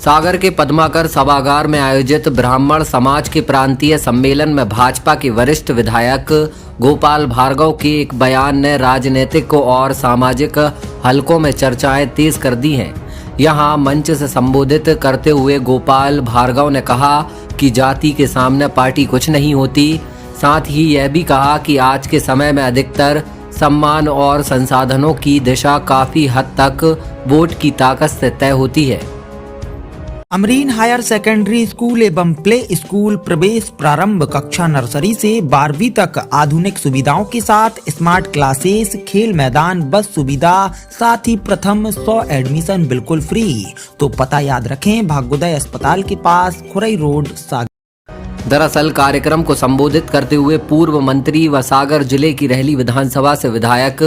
सागर के पद्माकर सभागार में आयोजित ब्राह्मण समाज के प्रांतीय सम्मेलन में भाजपा के वरिष्ठ विधायक गोपाल भार्गव के एक बयान ने राजनीतिक और सामाजिक हलकों में चर्चाएं तेज कर दी हैं। यहां मंच से संबोधित करते हुए गोपाल भार्गव ने कहा कि जाति के सामने पार्टी कुछ नहीं होती। साथ ही यह भी कहा कि आज के समय में अधिकतर सम्मान और संसाधनों की दिशा काफी हद तक वोट की ताकत से तय होती है। अमरीन हायर सेकेंडरी स्कूल एवं प्ले स्कूल प्रवेश प्रारंभ कक्षा नर्सरी से 12वीं तक आधुनिक सुविधाओं के साथ स्मार्ट क्लासेस, खेल मैदान, बस सुविधा, साथ ही प्रथम 100 एडमिशन बिल्कुल फ्री। तो पता याद रखें, भाग्योदय अस्पताल के पास, खुरई रोड, सागर। दरअसल कार्यक्रम को संबोधित करते हुए पूर्व मंत्री व सागर जिले की रहली विधानसभा से विधायक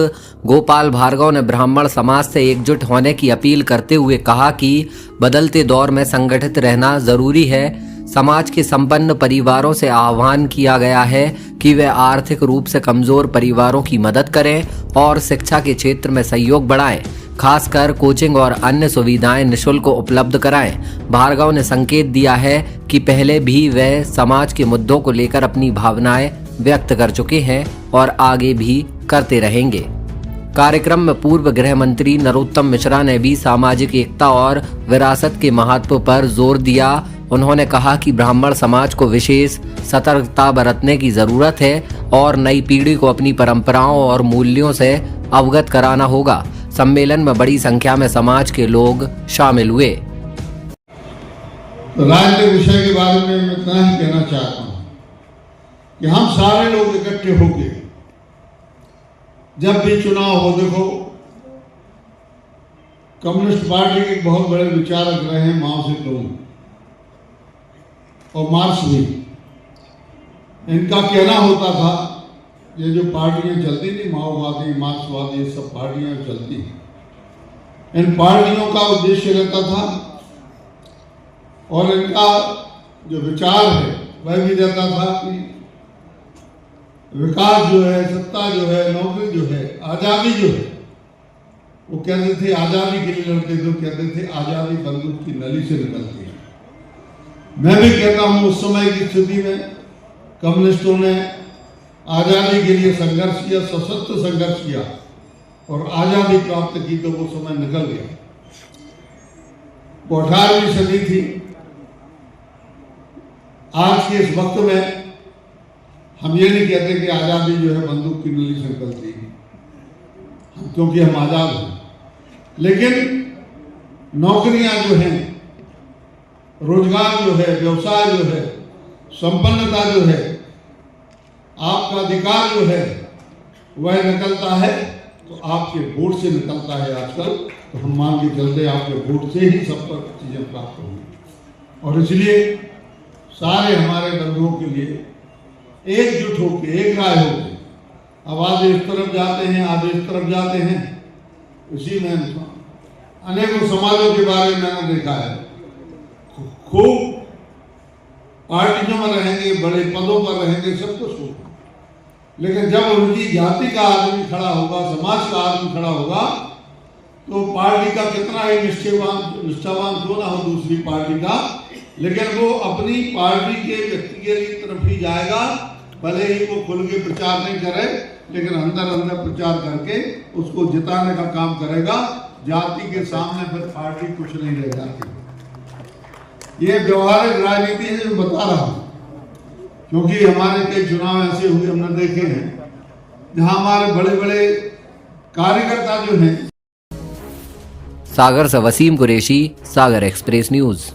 गोपाल भार्गव ने ब्राह्मण समाज से एकजुट होने की अपील करते हुए कहा कि बदलते दौर में संगठित रहना जरूरी है। समाज के संपन्न परिवारों से आह्वान किया गया है कि वे आर्थिक रूप से कमजोर परिवारों की मदद करें और शिक्षा के क्षेत्र में सहयोग बढ़ाएं, खासकर कोचिंग और अन्य सुविधाएं निःशुल्क उपलब्ध कराएं। भार्गव ने संकेत दिया है कि पहले भी वे समाज के मुद्दों को लेकर अपनी भावनाएं व्यक्त कर चुके हैं और आगे भी करते रहेंगे। कार्यक्रम में पूर्व गृह मंत्री नरोत्तम मिश्रा ने भी सामाजिक एकता और विरासत के महत्व पर जोर दिया। उन्होंने कहा कि ब्राह्मण समाज को विशेष सतर्कता बरतने की जरूरत है और नई पीढ़ी को अपनी परंपराओं और मूल्यों से अवगत कराना होगा। सम्मेलन में बड़ी संख्या में समाज के लोग शामिल हुए। राजनीतिक विषय के बारे में मैं इतना ही कहना चाहता हूं कि हम सारे लोग इकट्ठे होकर जब भी चुनाव हो, देखो कम्युनिस्ट पार्टी के बहुत बड़े विचारक रहे हैं माओ से तुम और मार्क्स भी। इनका कहना होता था, ये जो पार्टियां चलती थी, माओवादी, मार्क्सवादी, ये सब पार्टियां चलती, इन पार्टियों का उद्देश्य रहता था और इनका जो विचार है वह भी रहता था कि विकास जो है, सत्ता जो है, नौकरी जो है, आजादी जो है, वो कहते थे आजादी के लिए लड़ते थे, कहते थे आजादी बंदूक की नली से निकलती है। मैं भी कहता हूं उस समय की स्थिति में कम्युनिस्टों ने आजादी के लिए संघर्ष किया, सशक्त संघर्ष किया और आजादी प्राप्त की, तो वो समय निकल गया। वो 18वीं सदी थी। आज के इस वक्त में हम ये नहीं कहते कि आजादी जो है बंदूक की नली से निकलती है, क्योंकि हम आजाद हैं, लेकिन नौकरियां जो हैं, रोजगार जो है, व्यवसाय जो है, संपन्नता जो है, आपका अधिकार जो है, वह निकलता है तो आपके वोट से निकलता है। आजकल तो हम मान के चलते आपके वोट से ही सब पर चीजें प्राप्त होंगी और इसलिए सारे हमारे बंधुओं के लिए एकजुट होकर, एक राय होकर, अब आज इस तरफ जाते हैं, आज इस तरफ जाते हैं। इसी में अनेकों समाजों के बारे में मैंने देखा है, खूब पार्टियों में रहेंगे, बड़े पदों पर रहेंगे, सब कुछ होगा, लेकिन जब उनकी जाति का आदमी खड़ा होगा, समाज का आदमी खड़ा होगा, तो पार्टी का कितना ही निष्ठावान क्यों ना हो दूसरी पार्टी का, लेकिन वो अपनी पार्टी के व्यक्ति के तरफ ही जाएगा। भले ही वो खुल के प्रचार नहीं करे, लेकिन अंदर अंदर प्रचार करके उसको जिताने का काम करेगा। जाति के सामने फिर पार्टी कुछ नहीं रह जाती। ये व्यवहारिक राजनीति है जो बता रहा हूं, क्योंकि हमारे कई चुनाव ऐसे हुए हमने देखे हैं जहां हमारे बड़े बड़े कार्यकर्ता जो हैं। सागर से Wasim Qureshi, Sagar express news.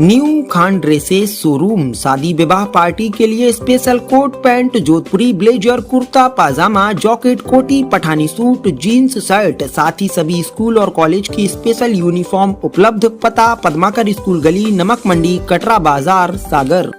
New Khan dresses showroom शादी विवाह पार्टी के लिए special coat pant, Jodhpuri blazer, kurta pajama, jacket, कोटी, पठानी सूट, जीन्स, शर्ट, साथ ही सभी स्कूल और कॉलेज की स्पेशल यूनिफॉर्म उपलब्ध। पता पद्माकर स्कूल गली, नमक मंडी, कटरा बाजार, सागर।